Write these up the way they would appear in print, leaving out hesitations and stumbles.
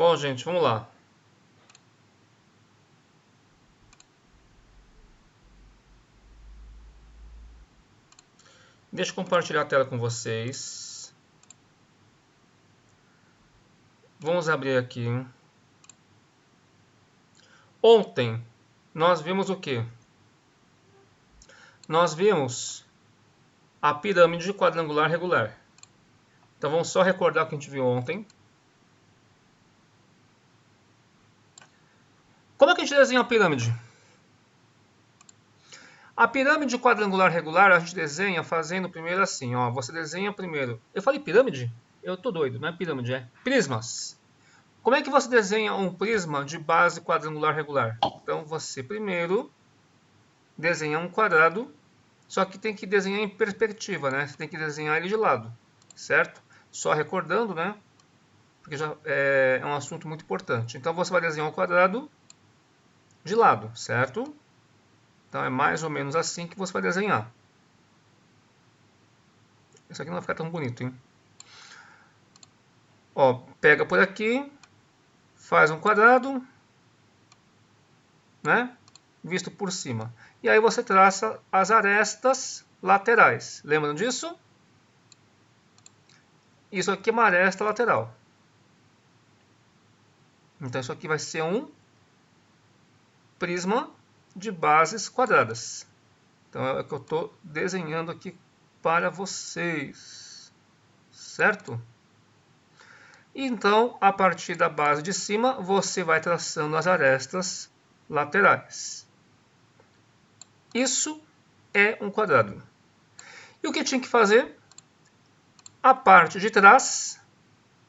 Bom, gente, vamos lá. Deixa eu compartilhar a tela com vocês. Vamos abrir aqui. Ontem, nós vimos o quê? Nós vimos a pirâmide quadrangular regular. Então, vamos só recordar o que a gente viu ontem. Como é que a gente desenha a pirâmide? A pirâmide quadrangular regular a gente desenha fazendo primeiro assim, ó. Você desenha primeiro. Eu falei pirâmide? Eu tô doido, não é pirâmide, é prismas. Como é que você desenha um prisma de base quadrangular regular? Então você primeiro desenha um quadrado, só que tem que desenhar em perspectiva, né? Você tem que desenhar ele de lado, certo? Só recordando, né? Porque já é um assunto muito importante. Então você vai desenhar um quadrado de lado, certo? Então é mais ou menos assim que você vai desenhar. Isso aqui não vai ficar tão bonito, hein? Ó, pega por aqui, faz um quadrado, né? Visto por cima. E aí você traça as arestas laterais. Lembram disso? Isso aqui é uma aresta lateral. Então isso aqui vai ser um prisma de bases quadradas. Então é o que eu estou desenhando aqui para vocês, certo? Então, a partir da base de cima, você vai traçando as arestas laterais. Isso é um quadrado. E o que tinha que fazer? A parte de trás,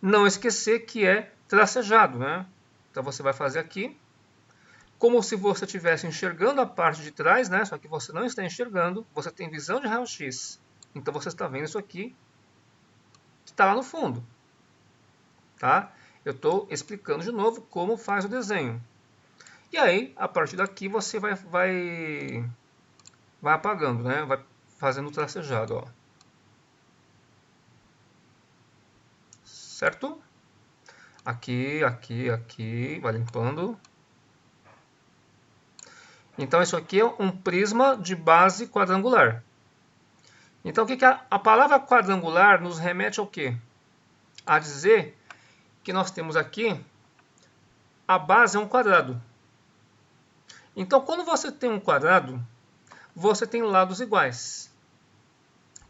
não esquecer que é tracejado, né? Então você vai fazer aqui, como se você estivesse enxergando a parte de trás, né? Só que você não está enxergando, você tem visão de raio-x. Então você está vendo isso aqui, que está lá no fundo. Tá? Eu estou explicando de novo como faz o desenho. E aí, a partir daqui, você vai apagando, né? Vai fazendo o tracejado, ó. Certo? Aqui, aqui, aqui, vai limpando. Então, isso aqui é um prisma de base quadrangular. Então, o que a palavra quadrangular nos remete ao quê? A dizer que nós temos aqui, a base é um quadrado. Então, quando você tem um quadrado, você tem lados iguais.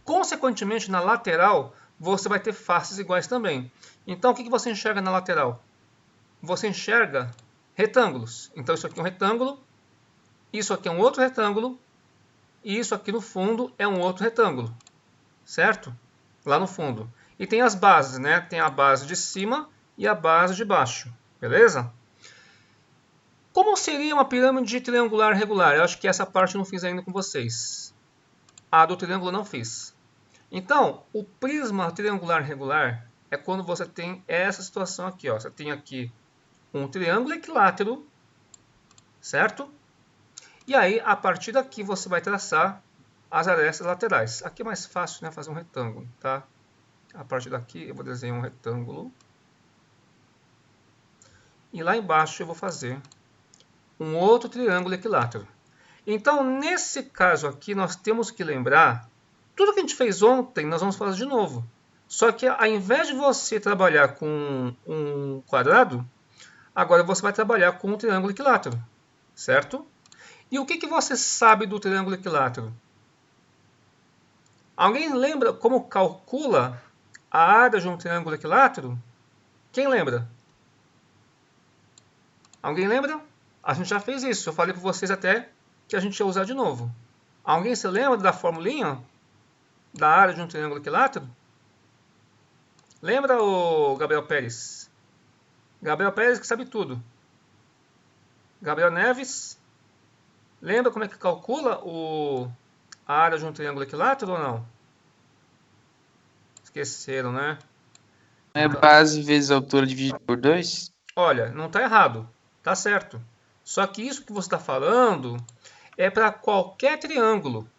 Consequentemente, na lateral, você vai ter faces iguais também. Então, o que você enxerga na lateral? Você enxerga retângulos. Então, isso aqui é um retângulo, isso aqui é um outro retângulo, e isso aqui no fundo é um outro retângulo, certo? Lá no fundo. E tem as bases, né? Tem a base de cima e a base de baixo, beleza? Como seria uma pirâmide triangular regular? Eu acho que essa parte eu não fiz ainda com vocês. A do triângulo eu não fiz. Então, o prisma triangular regular é quando você tem essa situação aqui. Ó. Você tem aqui um triângulo equilátero, certo? E aí, a partir daqui, você vai traçar as arestas laterais. Aqui é mais fácil, né, fazer um retângulo, tá? A partir daqui, eu vou desenhar um retângulo. E lá embaixo, eu vou fazer um outro triângulo equilátero. Então, nesse caso aqui, nós temos que lembrar, tudo que a gente fez ontem, nós vamos fazer de novo. Só que ao invés de você trabalhar com um quadrado, agora você vai trabalhar com um triângulo equilátero, certo? E o que você sabe do triângulo equilátero? Alguém lembra como calcula a área de um triângulo equilátero? Quem lembra? Alguém lembra? A gente já fez isso, eu falei para vocês até que a gente ia usar de novo. Alguém se lembra da formulinha da área de um triângulo equilátero? Lembra, o Gabriel Pérez? Gabriel Pérez que sabe tudo. Gabriel Neves, lembra como é que calcula a área de um triângulo equilátero ou não? Esqueceram, né? É base vezes altura dividido por 2? Olha, não está errado, está certo. Só que isso que você está falando é para qualquer triângulo.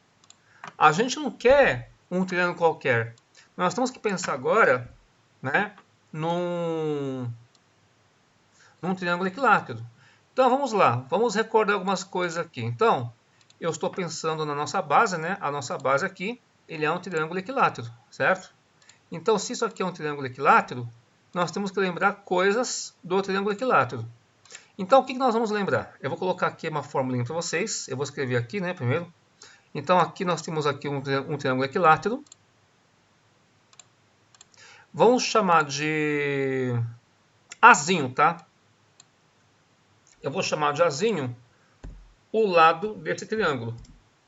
A gente não quer um triângulo qualquer. Nós temos que pensar agora, né, num num triângulo equilátero. Então vamos lá, vamos recordar algumas coisas aqui. Então, eu estou pensando na nossa base, né? A nossa base aqui, ele é um triângulo equilátero, certo? Então, se isso aqui é um triângulo equilátero, nós temos que lembrar coisas do triângulo equilátero. Então, o que nós vamos lembrar? Eu vou colocar aqui uma formulinha para vocês. Eu vou escrever aqui, né, primeiro. Então, aqui nós temos aqui um triângulo equilátero. Vamos chamar de Azinho, tá? Eu vou chamar de Azinho o lado desse triângulo.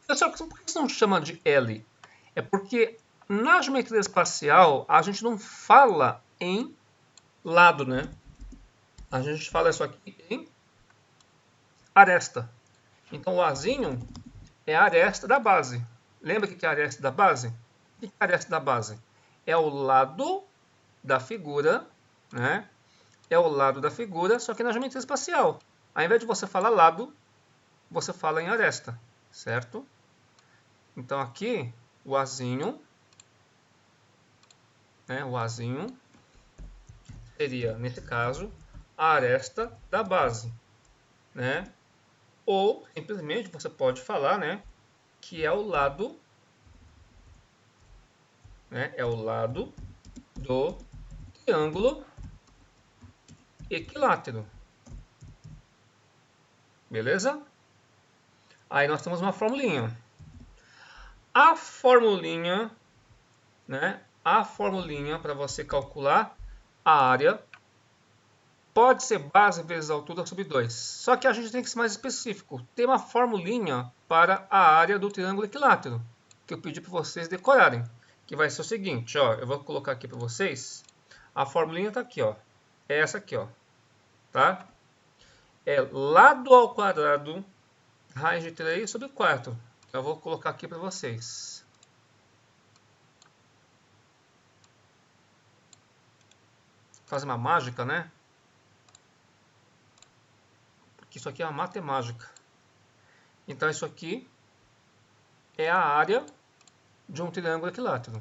Pessoal, por que você não chama de L? É porque na geometria espacial a gente não fala em lado, né? A gente fala isso aqui em aresta. Então o Azinho é a aresta da base. Lembra o que é a aresta da base? O que é a aresta da base? É o lado da figura, né? É o lado da figura, só que na geometria espacial. Ao invés de você falar lado, você fala em aresta, certo? Então aqui, o Azinho, né? O Azinho seria, nesse caso, a aresta da base, né? Ou, simplesmente, você pode falar, né, que é o lado, né, é o lado do triângulo equilátero. Beleza? Aí nós temos uma formulinha. A formulinha, né, a formulinha para você calcular a área pode ser base vezes altura sobre 2. Só que a gente tem que ser mais específico. Tem uma formulinha para a área do triângulo equilátero, que eu pedi para vocês decorarem. Que vai ser o seguinte, ó, eu vou colocar aqui para vocês. A formulinha está aqui, ó. É essa aqui, ó. Tá? É lado ao quadrado, raiz de 3 sobre 4. Eu vou colocar aqui para vocês. Fazer uma mágica, né? Isso aqui é uma matemática. Então, isso aqui é a área de um triângulo equilátero.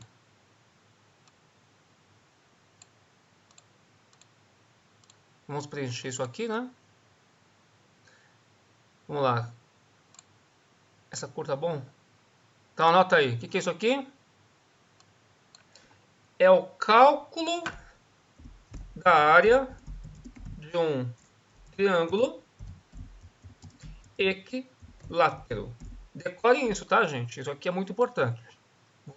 Vamos preencher isso aqui, né? Vamos lá. Essa cor tá bom? Então, anota aí. O que é isso aqui? É o cálculo da área de um triângulo equilátero. Decorem isso, tá, gente? Isso aqui é muito importante.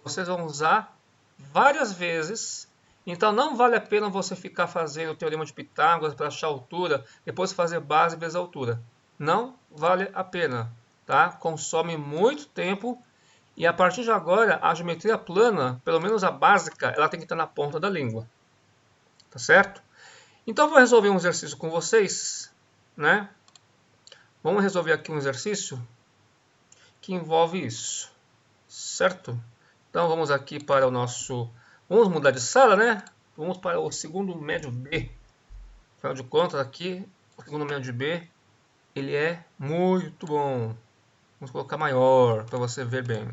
Vocês vão usar várias vezes. Então, não vale a pena você ficar fazendo o teorema de Pitágoras para achar a altura, depois fazer base vezes a altura. Não vale a pena, tá? Consome muito tempo. E a partir de agora, a geometria plana, pelo menos a básica, ela tem que estar na ponta da língua. Tá certo? Então, eu vou resolver um exercício com vocês, né? Vamos resolver aqui um exercício que envolve isso, certo? Então, vamos aqui para o nosso... Vamos mudar de sala, né? Vamos para o segundo médio B. Afinal de contas, aqui, o segundo médio B, ele é muito bom. Vamos colocar maior, para você ver bem.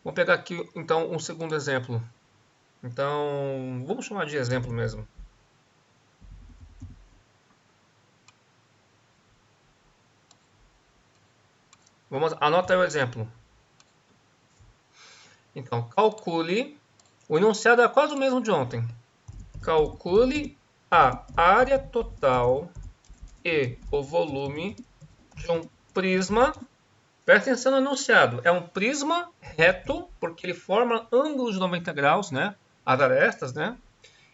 Vamos pegar aqui, então, um segundo exemplo. Então, vamos chamar de exemplo mesmo. Anota aí o exemplo. Então, calcule... O enunciado é quase o mesmo de ontem. Calcule a área total e o volume de um prisma. Presta atenção no enunciado. É um prisma reto, porque ele forma ângulos de 90 graus, né? As arestas, né?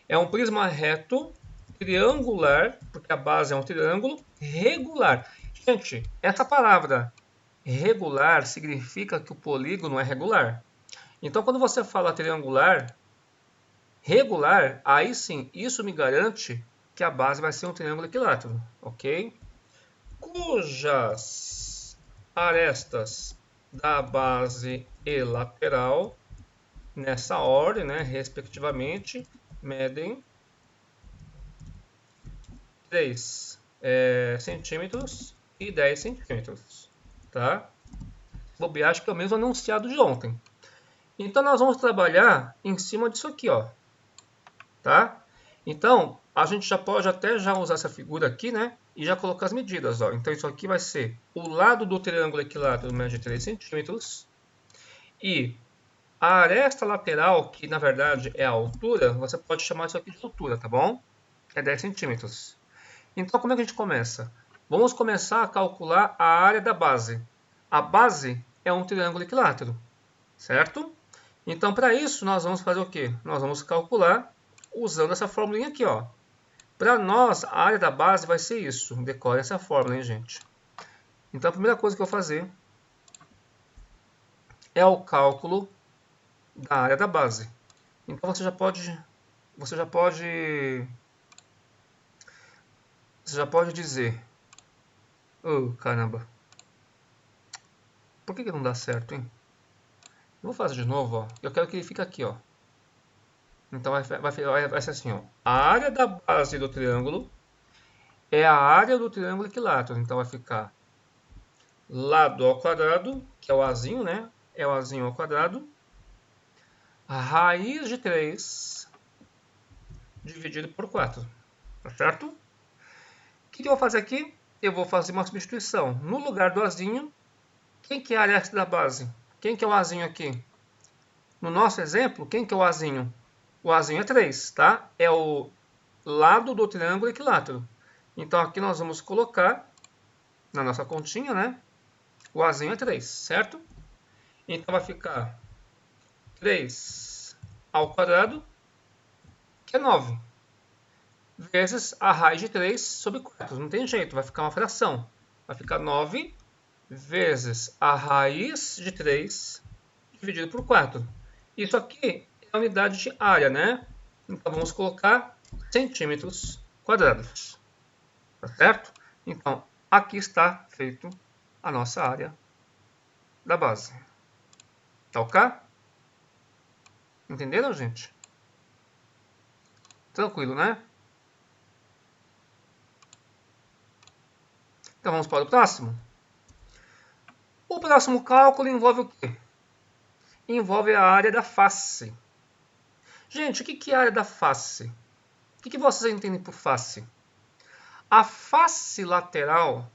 É um prisma reto, triangular, porque a base é um triângulo, regular. Gente, essa palavra regular significa que o polígono é regular. Então, quando você fala triangular, regular, aí sim, isso me garante que a base vai ser um triângulo equilátero, ok? Cujas arestas da base e lateral, nessa ordem, né, respectivamente, medem 3 centímetros e 10 centímetros, tá? Bobear, acho que é o mesmo anunciado de ontem. Então, nós vamos trabalhar em cima disso aqui, ó. Tá? Então, a gente já pode até já usar essa figura aqui, né? E já colocar as medidas, ó. Então, isso aqui vai ser o lado do triângulo equilátero mede 3 centímetros. E a aresta lateral, que na verdade é a altura, você pode chamar isso aqui de altura, tá bom? É 10 centímetros. Então, como é que a gente começa? Vamos começar a calcular a área da base. A base é um triângulo equilátero, certo? Então, para isso, nós vamos fazer o quê? Nós vamos calcular usando essa formulinha aqui, ó. Para nós, a área da base vai ser isso. Decore essa fórmula, hein, gente? Então, a primeira coisa que eu vou fazer é o cálculo da área da base. Então, você já pode dizer, oh, caramba, por que não dá certo, hein? Vou fazer de novo, ó. Eu quero que ele fique aqui, ó. Então vai ser assim, ó. A área da base do triângulo é a área do triângulo equilátero. Então vai ficar lado ao quadrado, que é o azinho, né? É o azinho ao quadrado. A raiz de 3 dividido por 4. Tá certo? O que eu vou fazer aqui? Eu vou fazer uma substituição. No lugar do azinho, quem que é a área da base? Quem que é o azinho aqui? No nosso exemplo, quem que é o azinho? O azinho é 3, tá? É o lado do triângulo equilátero. Então, aqui nós vamos colocar, na nossa continha, né? O azinho é 3, certo? Então, vai ficar 3 ao quadrado, que é 9, vezes a raiz de 3 sobre 4. Não tem jeito, vai ficar uma fração. Vai ficar 9 vezes a raiz de 3 dividido por 4. Isso aqui é a unidade de área, né? Então, vamos colocar centímetros quadrados. Tá certo? Então, aqui está feito a nossa área da base. Tá ok? Entenderam, gente? Tranquilo, né? Então, vamos para o próximo. O próximo cálculo envolve o quê? Envolve a área da face. Gente, o que é a área da face? O que vocês entendem por face? A face lateral,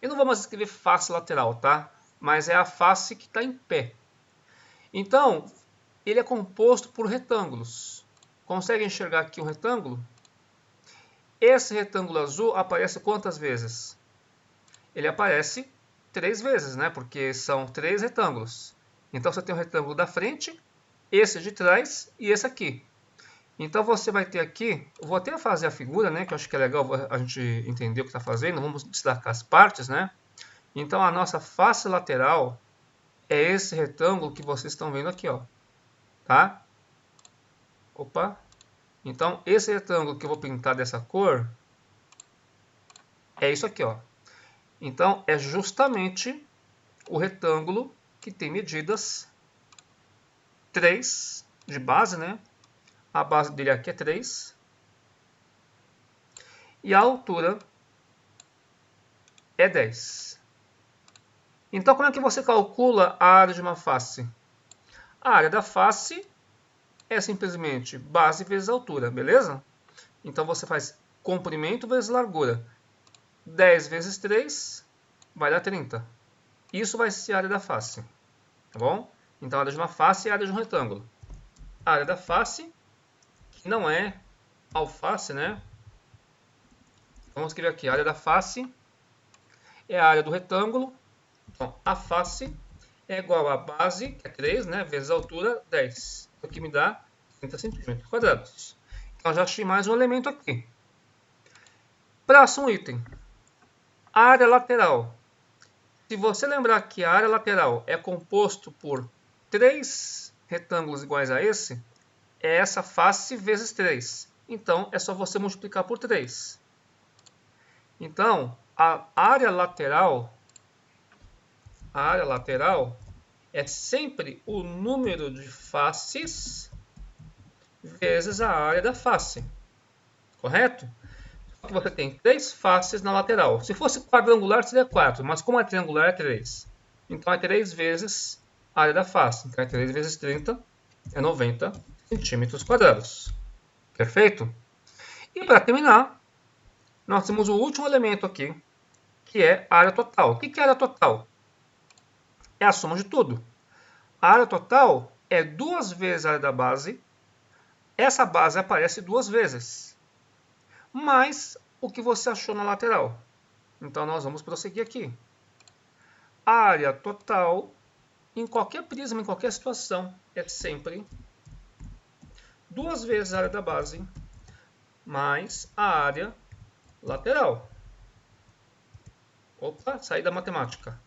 eu não vou mais escrever face lateral, tá? Mas é a face que está em pé. Então, ele é composto por retângulos. Consegue enxergar aqui um retângulo? Esse retângulo azul aparece quantas vezes? Ele aparece 3 vezes, né? Porque são 3 retângulos. Então, você tem o retângulo da frente, esse de trás e esse aqui. Então, você vai ter aqui, eu vou até fazer a figura, né? Que eu acho que é legal a gente entender o que está fazendo. Vamos destacar as partes, né? Então, a nossa face lateral é esse retângulo que vocês estão vendo aqui, ó. Tá? Opa! Então, esse retângulo que eu vou pintar dessa cor é isso aqui, ó. Então, é justamente o retângulo que tem medidas 3 de base, né? A base dele aqui é 3. E a altura é 10. Então, como é que você calcula a área de uma face? A área da face é simplesmente base vezes altura, beleza? Então, você faz comprimento vezes largura. 10 vezes 3 vai dar 30. Isso vai ser a área da face, tá bom? Então, a área de uma face é a área de um retângulo. A área da face, que não é alface, né? Vamos escrever aqui, a área da face é a área do retângulo. Então, a face é igual a base, que é 3, né? Vezes a altura, 10. Isso aqui me dá 30 centímetros quadrados. Então, já achei mais um elemento aqui. Próximo item. Área lateral. Se você lembrar que a área lateral é composto por 3 retângulos iguais a esse, é essa face vezes 3. Então, é só você multiplicar por 3. Então, a área lateral é sempre o número de faces vezes a área da face. Correto? Só que você tem 3 faces na lateral. Se fosse quadrangular, seria 4, mas como é triangular, é 3. Então, é 3 vezes a área da face. Então, é 3 vezes 30, é 90 centímetros quadrados. Perfeito? E para terminar, nós temos o último elemento aqui, que é a área total. O que é a área total? É a soma de tudo. A área total é 2 vezes a área da base. Essa base aparece 2 vezes. Mais o que você achou na lateral. Então, nós vamos prosseguir aqui. A área total, em qualquer prisma, em qualquer situação, é sempre 2 vezes a área da base mais a área lateral. Opa, saí da matemática.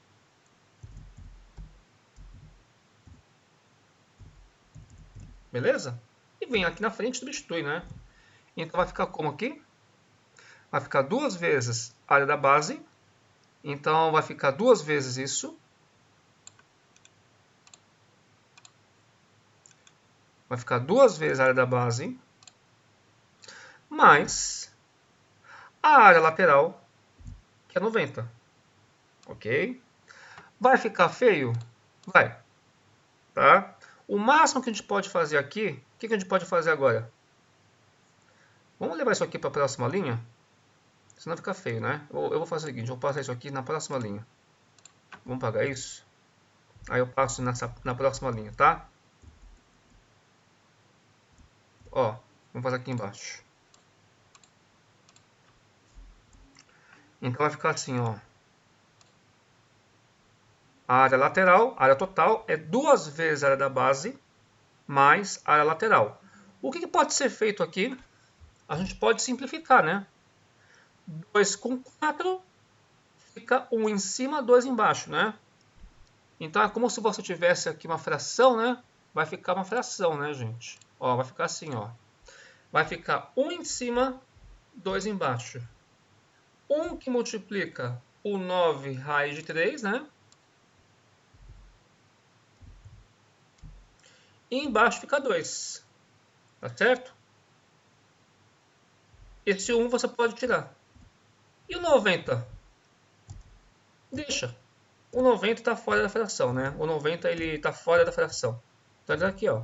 Beleza? E vem aqui na frente e substitui, né? Então vai ficar como aqui? Vai ficar 2 vezes a área da base. Então vai ficar 2 vezes isso. Vai ficar 2 vezes a área da base. Mais a área lateral, que é 90. Ok? Vai ficar feio? Vai. Tá? O máximo que a gente pode fazer aqui, o que a gente pode fazer agora? Vamos levar isso aqui para a próxima linha? Senão fica feio, né? Eu vou fazer o seguinte, eu vou passar isso aqui na próxima linha. Vamos pagar isso? Aí eu passo na próxima linha, tá? Ó, vamos fazer aqui embaixo. Então vai ficar assim, ó. A área lateral, a área total, é 2 vezes a área da base mais a área lateral. O que pode ser feito aqui? A gente pode simplificar, né? 2 com 4 fica 1 em cima, 2 embaixo, né? Então é como se você tivesse aqui uma fração, né? Vai ficar uma fração, né, gente? Ó, vai ficar assim, ó. Vai ficar 1 em cima, 2 embaixo. 1 que multiplica o 9 raiz de 3, né? E embaixo fica 2. Tá certo? Esse 1 você pode tirar. E o 90? Deixa. O 90 está fora da fração, né? O 90 ele está fora da fração. Então ele tá aqui, ó.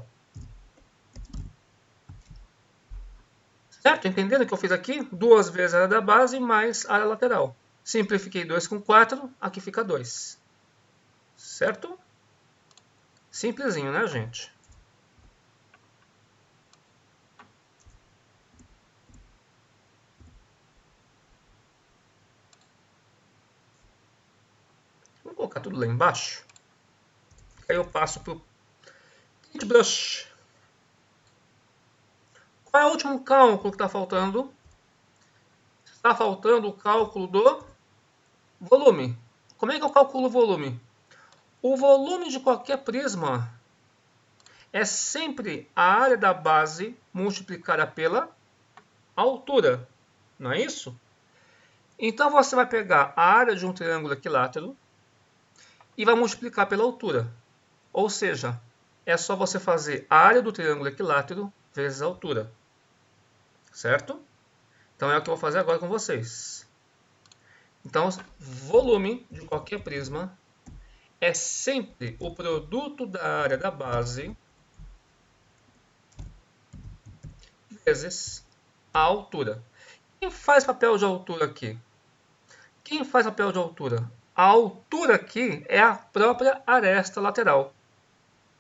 Certo? Entendendo o que eu fiz aqui? 2 vezes a área da base mais a área lateral. Simplifiquei 2 com 4, aqui fica 2. Certo? Simplesinho, né, gente? Vou colocar tudo lá embaixo. Aí eu passo para o Paintbrush. Qual é o último cálculo que está faltando? Está faltando o cálculo do volume. Como é que eu calculo o volume? O volume de qualquer prisma é sempre a área da base multiplicada pela altura. Não é isso? Então você vai pegar a área de um triângulo equilátero e vai multiplicar pela altura. Ou seja, é só você fazer a área do triângulo equilátero vezes a altura. Certo? Então é o que eu vou fazer agora com vocês. Então, volume de qualquer prisma é sempre o produto da área da base vezes a altura. Quem faz papel de altura aqui? Quem faz papel de altura? A altura aqui é a própria aresta lateral.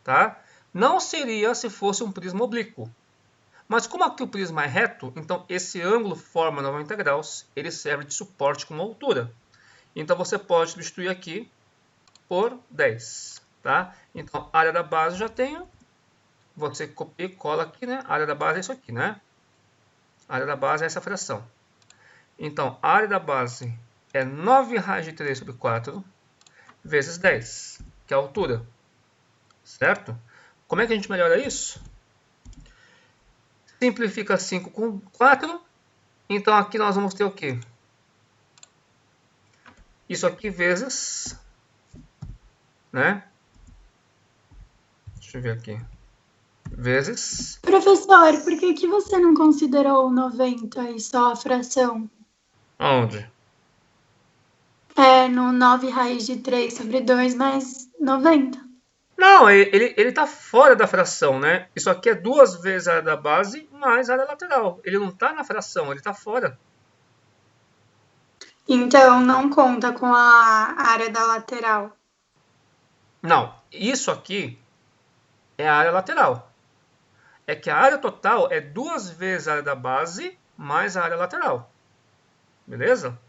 Tá? Não seria se fosse um prisma oblíquo. Mas como aqui o prisma é reto, então esse ângulo forma 90 graus, ele serve de suporte como altura. Então você pode substituir aqui por 10. Tá? Então a área da base já tenho. Você copia e cola aqui, né? A área da base é isso aqui, né? A área da base é essa fração. Então a área da base é 9 raiz de 3 sobre 4 vezes 10, que é a altura. Certo? Como é que a gente melhora isso? Simplifica 5 com 4. Então aqui nós vamos ter o quê? Isso aqui vezes, né? Deixa eu ver aqui. Vezes. Professor, por que você não considerou o 90 e só a fração? Aonde? No 9 raiz de 3 sobre 2 mais 90. Não, ele está fora da fração, né? Isso aqui é 2 vezes a área da base mais a área lateral. Ele não está na fração, ele está fora. Então, não conta com a área da lateral. Não, isso aqui é a área lateral. É que a área total é 2 vezes a área da base mais a área lateral. Beleza?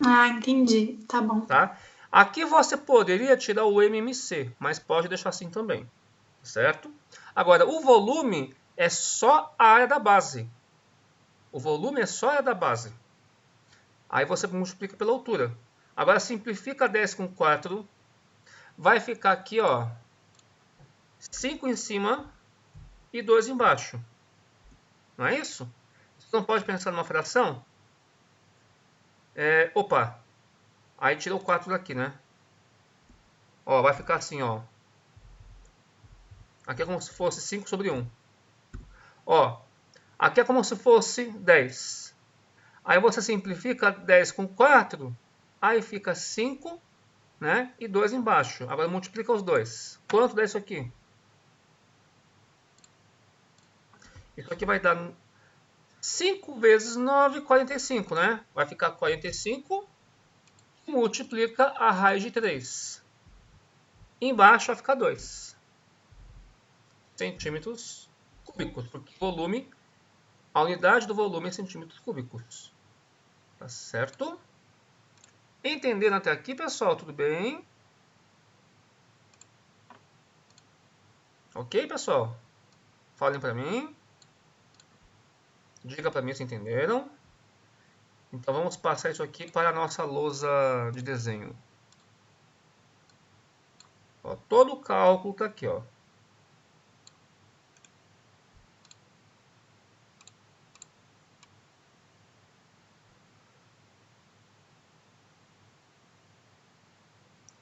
Ah, entendi. Tá bom. Tá? Aqui você poderia tirar o MMC, mas pode deixar assim também. Certo? Agora, o volume é só a área da base. O volume é só a área da base. Aí você multiplica pela altura. Agora simplifica 10 com 4. Vai ficar aqui, ó, 5 em cima e 2 embaixo. Não é isso? Você não pode pensar numa fração? Opa, aí tira o 4 daqui, né? Ó, vai ficar assim, ó. Aqui é como se fosse 5 sobre 1. Ó, aqui é como se fosse 10. Aí você simplifica 10 com 4, aí fica 5, né? E 2 embaixo. Agora multiplica os dois. Quanto dá isso aqui? Isso aqui vai dar 5 vezes 9, 45, né? Vai ficar 45 e multiplica a raiz de 3. Embaixo vai ficar 2 centímetros cúbicos, porque volume, a unidade do volume é centímetros cúbicos. Tá certo? Entenderam até aqui, pessoal? Tudo bem? Ok, pessoal? Falem para mim. Diga para mim se entenderam. Então vamos passar isso aqui para a nossa lousa de desenho. Ó, todo o cálculo está aqui, ó.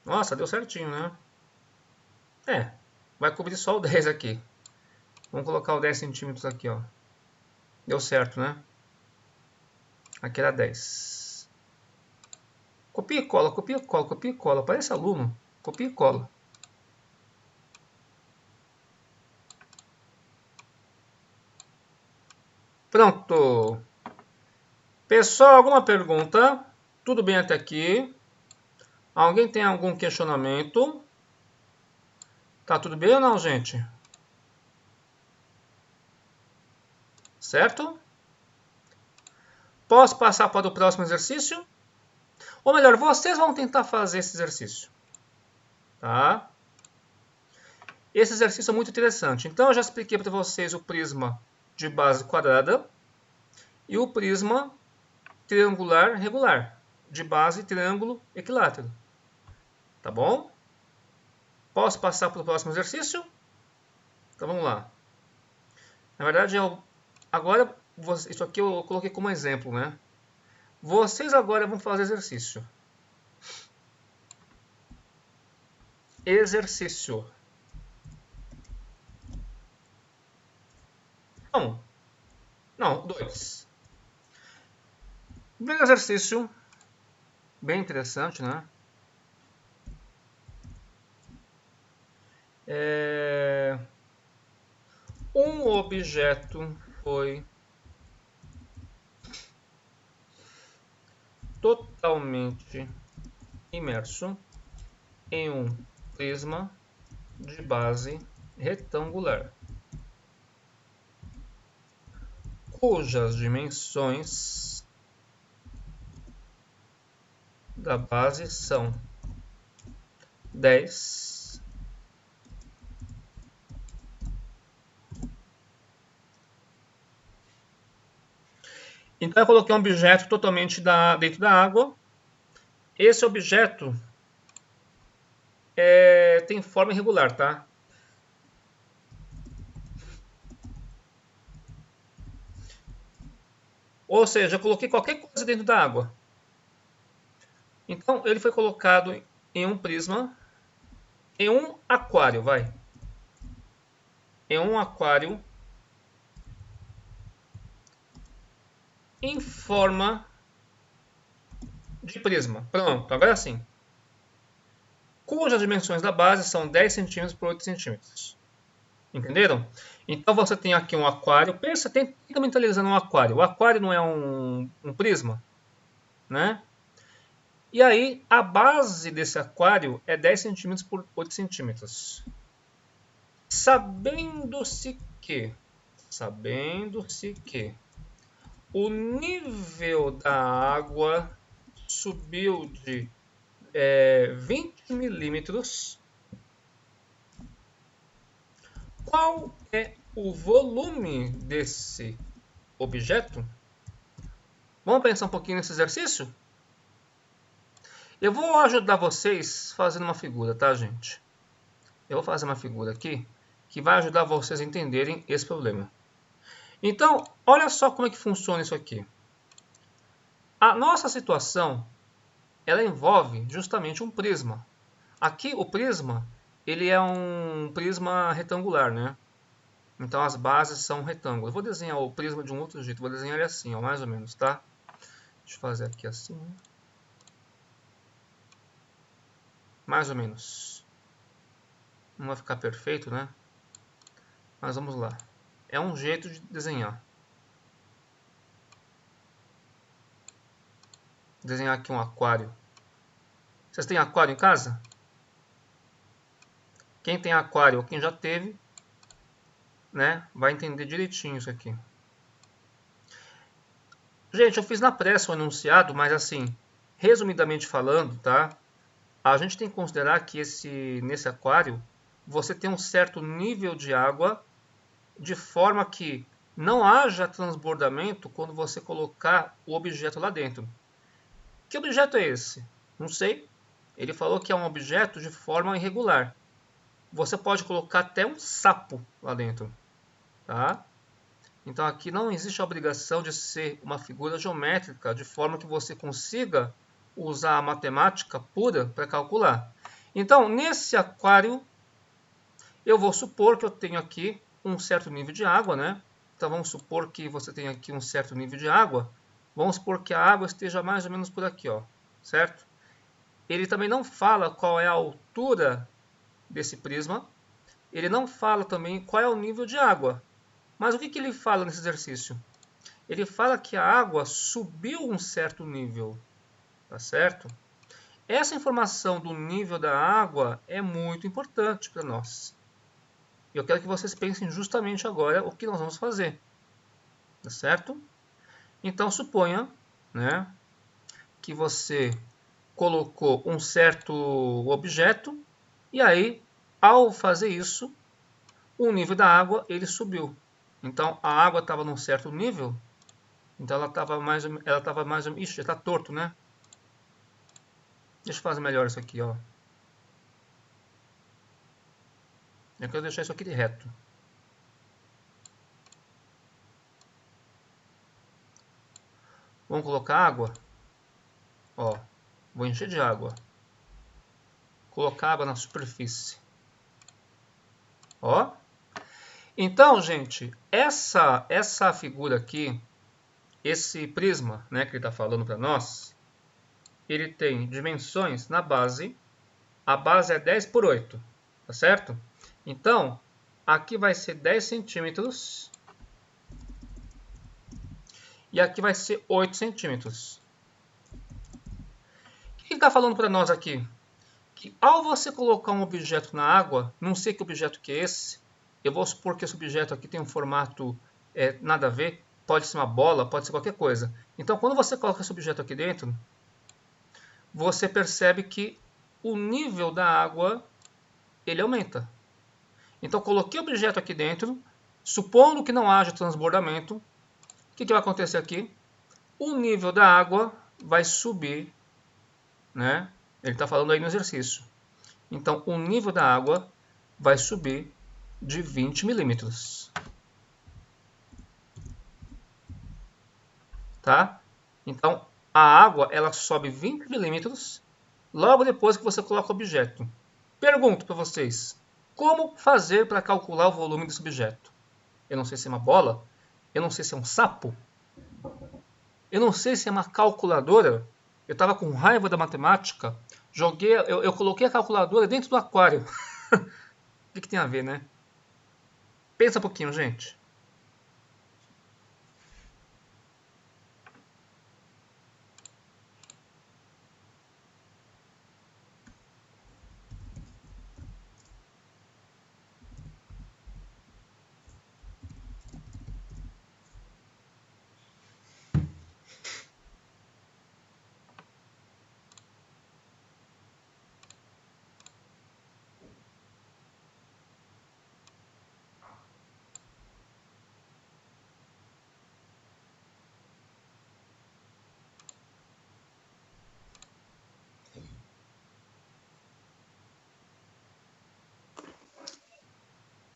Nossa, deu certinho, né? Vai cobrir só o 10 aqui. Vamos colocar o 10 centímetros aqui, ó. Deu certo, né? Aqui era 10. Copia e cola, copia e cola, copia e cola. Parece aluno. Copia e cola. Pronto. Pessoal, alguma pergunta? Tudo bem até aqui? Alguém tem algum questionamento? Tá tudo bem ou não, gente? Certo? Posso passar para o próximo exercício? Ou melhor, vocês vão tentar fazer esse exercício. Tá? Esse exercício é muito interessante. Então, eu já expliquei para vocês o prisma de base quadrada e o prisma triangular regular, de base triângulo equilátero. Tá bom? Posso passar para o próximo exercício? Então, vamos lá. Na verdade, agora, isso aqui eu coloquei como exemplo, né? Vocês agora vão fazer exercício. Exercício. Não, 2. Primeiro exercício, bem interessante, né? Um objeto foi totalmente imerso em um prisma de base retangular, cujas dimensões da base são 10, então eu coloquei um objeto totalmente dentro da água. Esse objeto tem forma irregular, tá? Ou seja, eu coloquei qualquer coisa dentro da água. Então, ele foi colocado em um prisma, em um aquário, vai. Em um aquário em forma de prisma. Pronto, agora sim. cujas dimensões da base são 10 centímetros por 8 centímetros. Entenderam? Então você tem aqui um aquário. Pensa, tenta mentalizando um aquário. O aquário não é um prisma, né? E aí a base desse aquário é 10 centímetros por 8 centímetros. Sabendo-se que o nível da água subiu de 20 milímetros, qual é o volume desse objeto? Vamos pensar um pouquinho nesse exercício? Eu vou ajudar vocês fazendo uma figura, tá, gente? Eu vou fazer uma figura aqui que vai ajudar vocês a entenderem esse problema. Então, olha só como é que funciona isso aqui. A nossa situação, ela envolve justamente um prisma. Aqui, o prisma, ele é um prisma retangular, né? Então, as bases são retângulos. Eu vou desenhar o prisma de um outro jeito. Vou desenhar ele assim, ó, mais ou menos, tá? Deixa eu fazer aqui assim. Mais ou menos. Não vai ficar perfeito, né? Mas vamos lá. É um jeito de desenhar. Desenhar aqui um aquário. Vocês têm aquário em casa? Quem tem aquário ou quem já teve, né, vai entender direitinho isso aqui. Gente, eu fiz na pressa o enunciado, mas assim, resumidamente falando, tá? A gente tem que considerar que nesse aquário você tem um certo nível de água, de forma que não haja transbordamento quando você colocar o objeto lá dentro. Que objeto é esse? Não sei. Ele falou que é um objeto de forma irregular. Você pode colocar até um sapo lá dentro, tá? Então aqui não existe a obrigação de ser uma figura geométrica, de forma que você consiga usar a matemática pura para calcular. Então, nesse aquário, eu vou supor que eu tenho aqui um certo nível de água, né? Então vamos supor que você tem aqui um certo nível de água. Vamos supor que a água esteja mais ou menos por aqui, ó, certo? Ele também não fala qual é a altura desse prisma. Ele não fala também qual é o nível de água. Mas o que ele fala nesse exercício? Ele fala que a água subiu um certo nível, tá certo? Essa informação do nível da água é muito importante para nós. Eu quero que vocês pensem justamente agora o que nós vamos fazer, tá certo? Então suponha, né, que você colocou um certo objeto e aí, ao fazer isso, o nível da água ele subiu. Então a água estava num certo nível, então ela estava mais ou menos, ixi, já está torto, né? Deixa eu fazer melhor isso aqui, ó. Eu quero deixar isso aqui de reto. Vamos colocar água. Ó, vou encher de água. Colocar água na superfície. Ó. Então, gente, essa figura aqui, esse prisma, né, que ele está falando para nós, ele tem dimensões na base. A base é 10 por 8, tá certo? Então, aqui vai ser 10 centímetros. E aqui vai ser 8 centímetros. O que ele está falando para nós aqui? Que ao você colocar um objeto na água, não sei que objeto que é esse, eu vou supor que esse objeto aqui tem um formato nada a ver, pode ser uma bola, pode ser qualquer coisa. Então, quando você coloca esse objeto aqui dentro, você percebe que o nível da água ele aumenta. Então, coloquei o objeto aqui dentro, supondo que não haja transbordamento, o que vai acontecer aqui? O nível da água vai subir, né? Ele está falando aí no exercício. Então, o nível da água vai subir de 20 milímetros. Tá? Então, a água ela sobe 20 milímetros logo depois que você coloca o objeto. Pergunto para vocês, como fazer para calcular o volume desse objeto? Eu não sei se é uma bola, eu não sei se é um sapo, eu não sei se é uma calculadora. Eu estava com raiva da matemática Eu coloquei a calculadora dentro do aquário. O que tem a ver, né? Pensa um pouquinho, gente.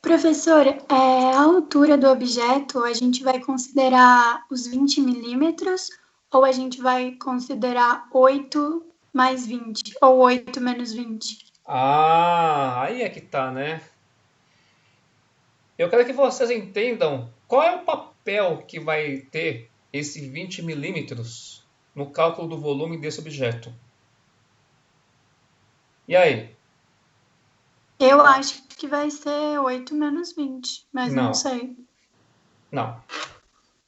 Professor, a altura do objeto, a gente vai considerar os 20 milímetros ou a gente vai considerar 8 mais 20 ou 8 menos 20? Ah, aí é que tá, né? Eu quero que vocês entendam qual é o papel que vai ter esse 20 milímetros no cálculo do volume desse objeto. E aí? Eu acho que vai ser 8 menos 20, mas não Não, sei. não.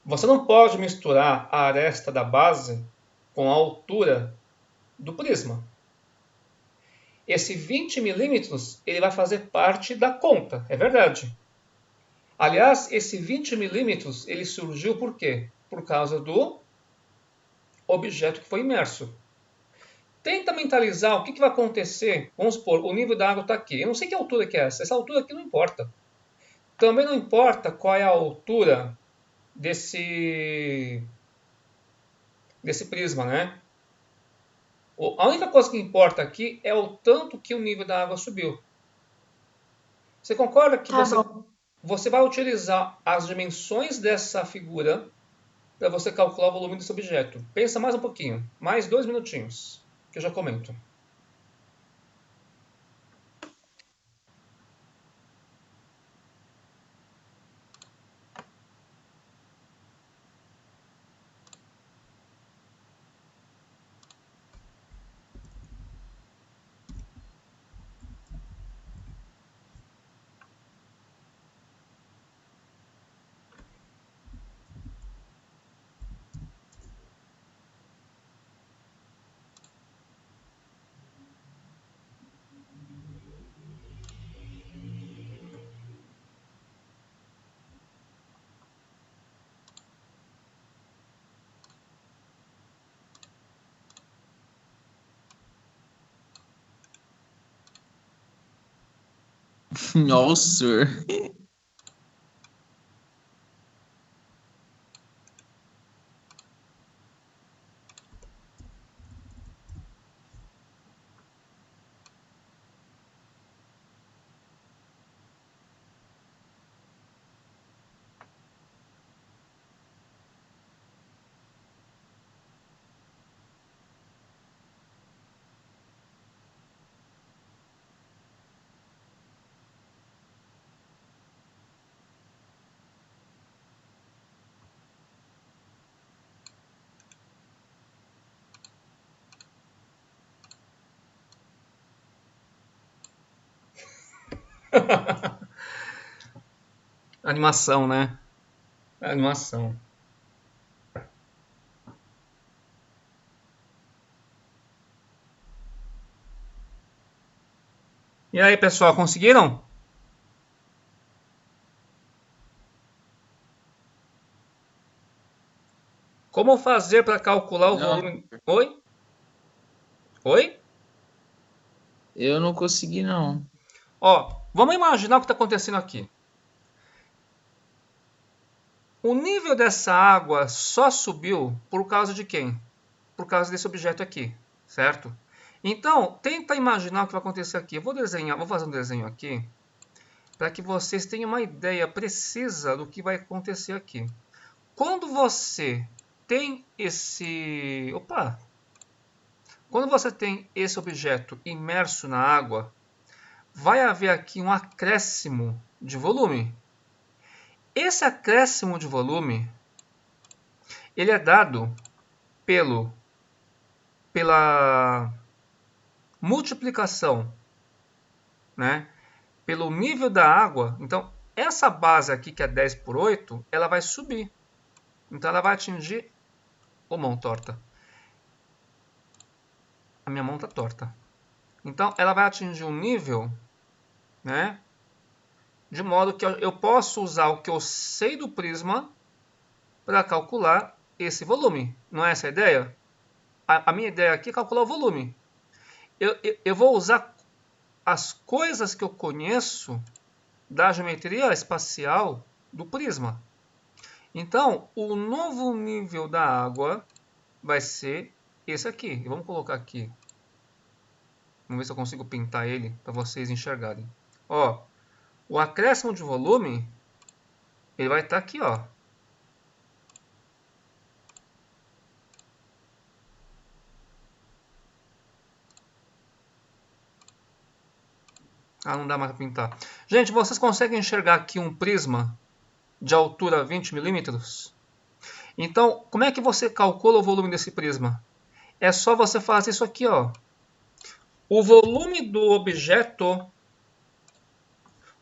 Você não pode misturar a aresta da base com a altura do prisma. Esse 20 milímetros ele vai fazer parte da conta, é verdade. Aliás, esse 20 milímetros ele surgiu por quê? Por causa do objeto que foi imerso. Tenta mentalizar o que vai acontecer. Vamos supor, o nível da água está aqui. Eu não sei que altura que é essa. Essa altura aqui não importa. Também não importa qual é a altura desse prisma, né? A única coisa que importa aqui é o tanto que o nível da água subiu. Você concorda que Tá bom. você vai utilizar as dimensões dessa figura para você calcular o volume desse objeto? Pensa mais um pouquinho. Mais 2 minutinhos, que eu já comento. Nossa. Animação, né? Animação. E aí, pessoal, conseguiram? Como fazer para calcular o Não, volume? Oi? Oi? eu não consegui, não. Ó, vamos imaginar o que está acontecendo aqui. O nível dessa água só subiu por causa de quem? Por causa desse objeto aqui, certo? Então, tenta imaginar o que vai acontecer aqui. Eu vou desenhar, vou fazer um desenho aqui para que vocês tenham uma ideia precisa do que vai acontecer aqui. Quando você tem quando você tem esse objeto imerso na água, vai haver aqui um acréscimo de volume. Esse acréscimo de volume, ele é dado pela multiplicação, né, pelo nível da água, então essa base aqui, que é 10 por 8, ela vai subir. Então ela vai atingir... Ô, mão torta. A minha mão está torta. Então ela vai atingir um nível, né, de modo que eu posso usar o que eu sei do prisma para calcular esse volume. Não é essa a ideia? A minha ideia aqui é calcular o volume. Eu vou usar as coisas que eu conheço da geometria espacial do prisma. Então, o novo nível da água vai ser esse aqui. E vamos colocar aqui. Vamos ver se eu consigo pintar ele para vocês enxergarem. Ó, o acréscimo de volume, ele vai estar aqui, ó. Ah, não dá mais para pintar. Gente, vocês conseguem enxergar aqui um prisma de altura 20 milímetros? Então, como é que você calcula o volume desse prisma? É só você fazer isso aqui, ó. O volume do objeto,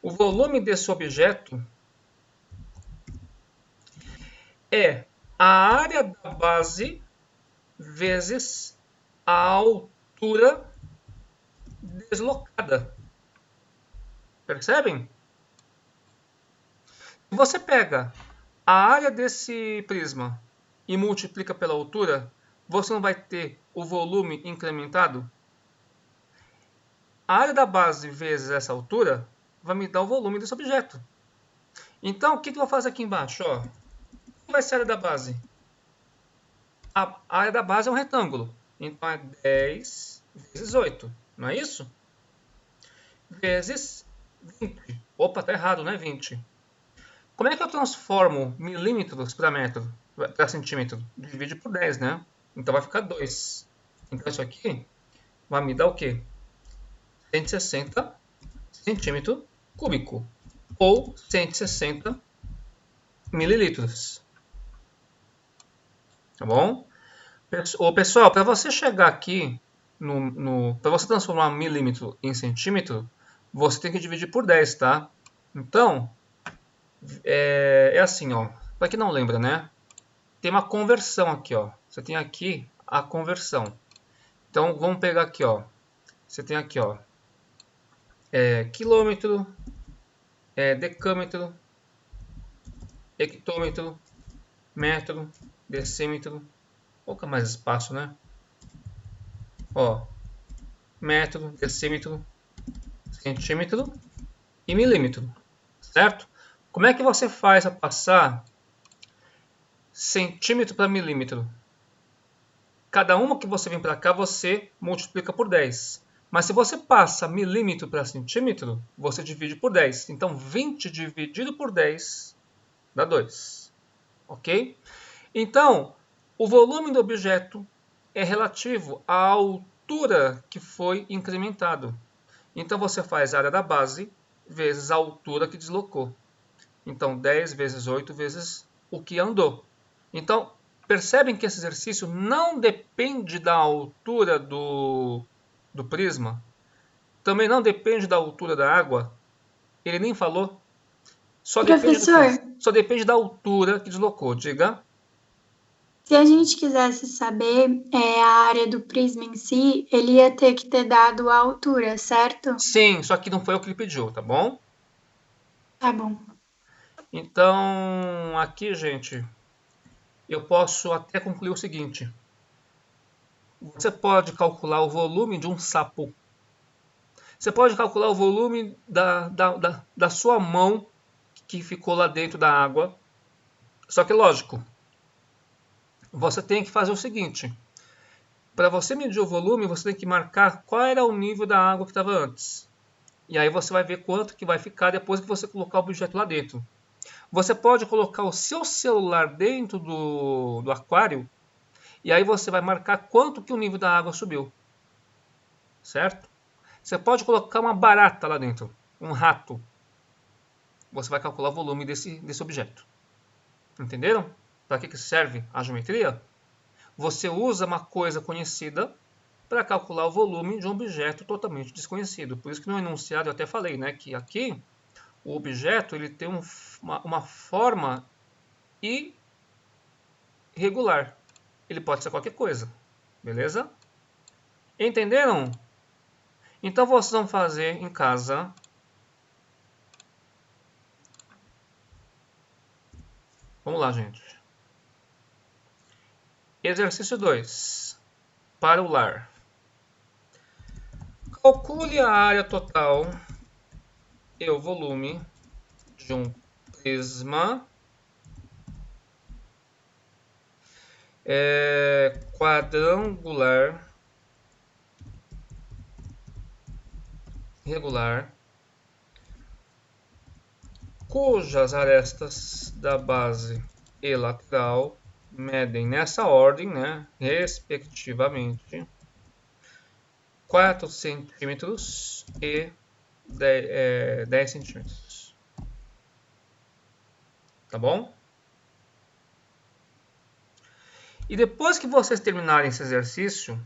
o volume desse objeto é a área da base vezes a altura deslocada. Percebem? Se você pega a área desse prisma e multiplica pela altura, você não vai ter o volume incrementado? A área da base vezes essa altura vai me dar o volume desse objeto. Então, o que eu vou fazer aqui embaixo? Ó? Qual vai ser a área da base? A área da base é um retângulo. Então, é 10 vezes 8. Não é isso? Vezes 20. Opa, tá errado, não é 20. Como é que eu transformo milímetros para metro, para centímetro? Divide por 10, né? Então vai ficar 2. Então isso aqui vai me dar o quê? 160 centímetro cúbico. Ou 160 mililitros. Tá bom? Ô, pessoal, para você chegar aqui, para você transformar milímetro em centímetro, você tem que dividir por 10, tá? Então, é assim, ó. Para quem não lembra, né? Tem uma conversão aqui, ó. Você tem aqui a conversão. Então, vamos pegar aqui, ó. Você tem aqui, ó. Quilômetro, decâmetro, hectômetro, metro, decímetro. Pouca mais espaço, né? Ó, metro, decímetro, centímetro e milímetro, certo? Como é que você faz para passar centímetro para milímetro? Cada uma que você vem para cá, você multiplica por 10. Mas se você passa milímetro para centímetro, você divide por 10. Então, 20 dividido por 10 dá 2. Ok? Então, o volume do objeto é relativo à altura que foi incrementado. Então, você faz a área da base vezes a altura que deslocou. Então, 10 vezes 8 vezes o que andou. Então, percebem que esse exercício não depende da altura do prisma? Também não depende da altura da água? Ele nem falou. Só depende do quê? Só depende da altura que deslocou. Diga. Se a gente quisesse saber a área do prisma em si, ele ia ter que ter dado a altura, certo? Sim, só que não foi o que ele pediu, tá bom? Tá bom. Então, aqui, gente, eu posso até concluir o seguinte. Você pode calcular o volume de um sapo. Você pode calcular o volume da sua mão que ficou lá dentro da água. Só que, lógico, você tem que fazer o seguinte. Para você medir o volume, você tem que marcar qual era o nível da água que estava antes. E aí você vai ver quanto que vai ficar depois que você colocar o objeto lá dentro. Você pode colocar o seu celular dentro do aquário e aí você vai marcar quanto que o nível da água subiu. Certo? Você pode colocar uma barata lá dentro, um rato. Você vai calcular o volume desse objeto. Entenderam? Para que serve a geometria? Você usa uma coisa conhecida para calcular o volume de um objeto totalmente desconhecido. Por isso que no enunciado eu até falei, né, que aqui o objeto ele tem uma forma irregular. Ele pode ser qualquer coisa, beleza? Entenderam? Então vocês vão fazer em casa. Vamos lá, gente. Exercício 2. Para o lar. Calcule a área total e o volume de um prisma quadrangular regular, cujas arestas da base e lateral medem nessa ordem, né, respectivamente, 4 centímetros e 10 centímetros. Tá bom? E depois que vocês terminarem esse exercício,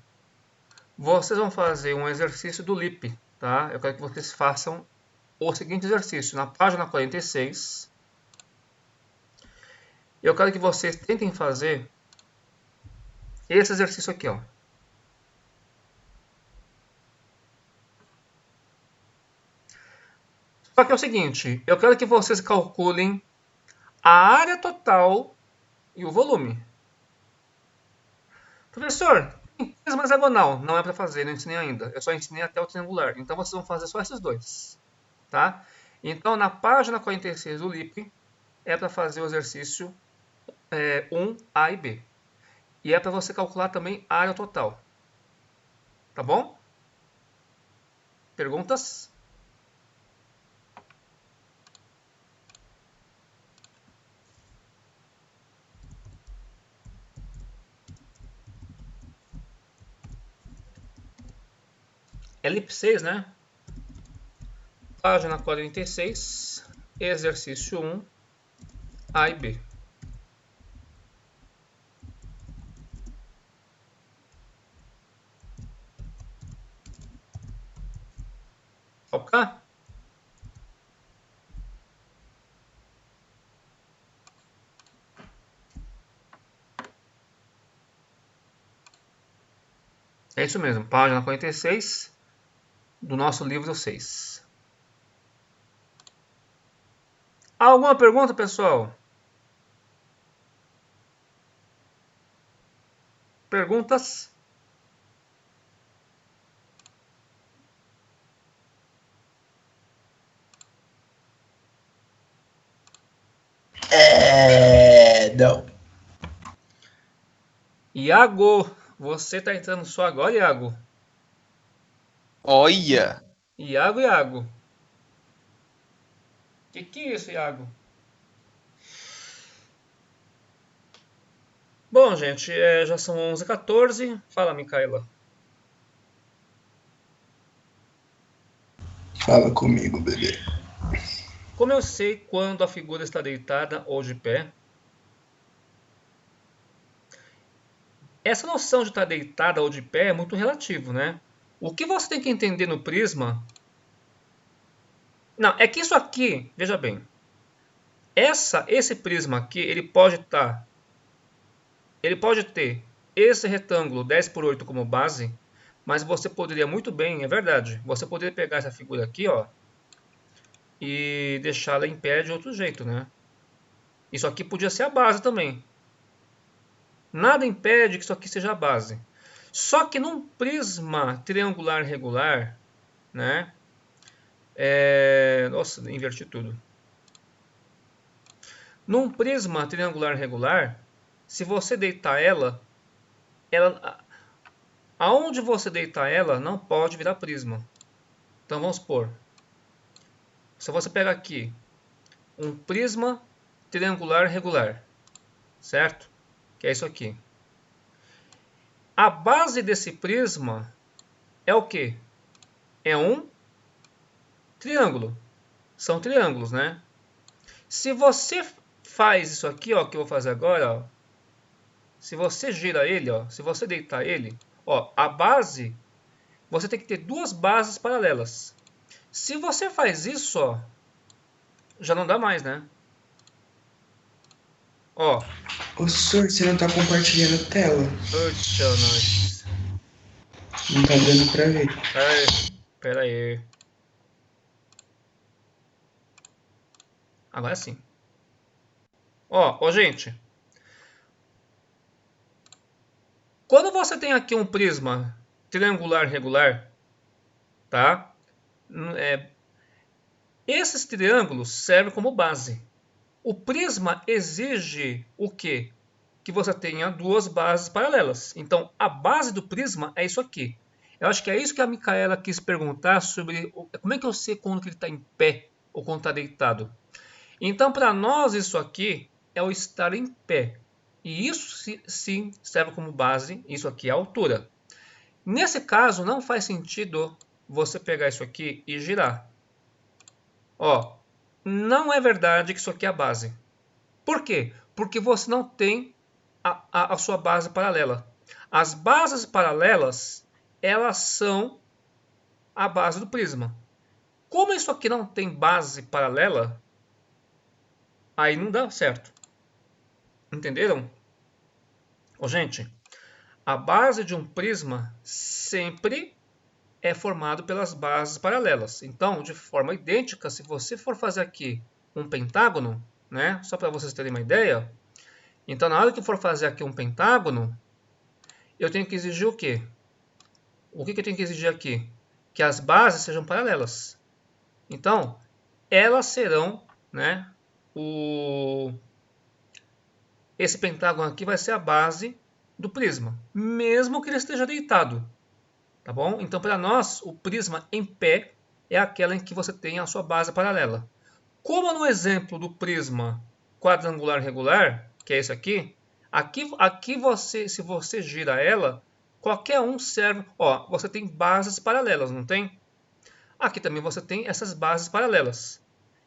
vocês vão fazer um exercício do LIP, tá? Eu quero que vocês façam o seguinte exercício. Na página 46, eu quero que vocês tentem fazer esse exercício aqui, ó. Só que é o seguinte, eu quero que vocês calculem a área total e o volume. Professor, tem prisma hexagonal. Não é para fazer, não ensinei ainda. Eu só ensinei até o triangular. Então vocês vão fazer só esses dois. Tá? Então na página 46 do LIP é para fazer o exercício 1A e B. E é para você calcular também a área total. Tá bom? Perguntas? É LIP 6, né? Página 46, exercício 1, A e B. Ok? É isso mesmo, página 46 do nosso livro 6. Alguma pergunta, pessoal? Perguntas? Não. Iago, você tá entrando só agora, Iago? Olha! Iago. Que é isso, Iago? Bom, gente, já são 11h14. Fala, Micaela. Fala comigo, bebê. Como eu sei quando a figura está deitada ou de pé? Essa noção de estar deitada ou de pé é muito relativo, né? O que você tem que entender no prisma... Não, é que isso aqui, veja bem. Esse prisma aqui, ele pode ter esse retângulo 10/8 como base, mas você poderia muito bem, é verdade, você poderia pegar essa figura aqui, ó, e deixá-la em pé de outro jeito, né? Isso aqui podia ser a base também. Nada impede que isso aqui seja a base. Só que num prisma triangular regular, né? Nossa, inverti tudo. Num prisma triangular regular, se você deitar ela, aonde você deitar ela não pode virar prisma. Então vamos supor, se você pega aqui um prisma triangular regular, certo? Que é isso aqui. A base desse prisma é o quê? É um triângulo. São triângulos, né? Se você faz isso aqui, ó, que eu vou fazer agora, ó, se você gira ele, ó, se você deitar ele, Ó, a base, você tem que ter duas bases paralelas. Se você faz isso, ó, já não dá mais, né? Ó. Ô, senhor, você não tá compartilhando tela. Puxa, nós. Não tá dando pra ver. Pera aí. Agora sim. Ó, gente. Quando você tem aqui um prisma triangular regular, tá? Esses triângulos servem como base. O prisma exige o quê? Que você tenha duas bases paralelas. Então, a base do prisma é isso aqui. Eu acho que é isso que a Micaela quis perguntar sobre como é que eu sei quando ele está em pé ou quando está deitado. Então, para nós, isso aqui é o estar em pé. E isso sim serve como base, isso aqui é a altura. Nesse caso, não faz sentido você pegar isso aqui e girar. Ó, não é verdade que isso aqui é a base. Por quê? Porque você não tem a sua base paralela. As bases paralelas, elas são a base do prisma. Como isso aqui não tem base paralela, aí não dá certo. Entenderam? Ô, gente, a base de um prisma sempre é formado pelas bases paralelas. Então, de forma idêntica, se você for fazer aqui um pentágono, né, só para vocês terem uma ideia, então na hora que eu for fazer aqui um pentágono, eu tenho que exigir o quê? O que eu tenho que exigir aqui? Que as bases sejam paralelas. Então, elas serão, né, esse pentágono aqui vai ser a base do prisma, mesmo que ele esteja deitado. Tá bom? Então, para nós, o prisma em pé é aquela em que você tem a sua base paralela. Como no exemplo do prisma quadrangular regular, que é esse aqui, aqui você, se você gira ela, qualquer um serve. Ó, você tem bases paralelas, não tem? Aqui também você tem essas bases paralelas.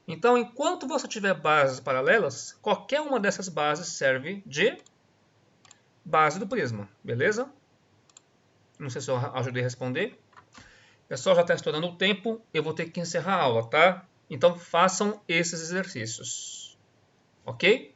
Então, enquanto você tiver bases paralelas, qualquer uma dessas bases serve de base do prisma, beleza? Não sei se eu ajudei a responder. Pessoal, já está estourando o tempo, eu vou ter que encerrar a aula, tá? Então façam esses exercícios, ok?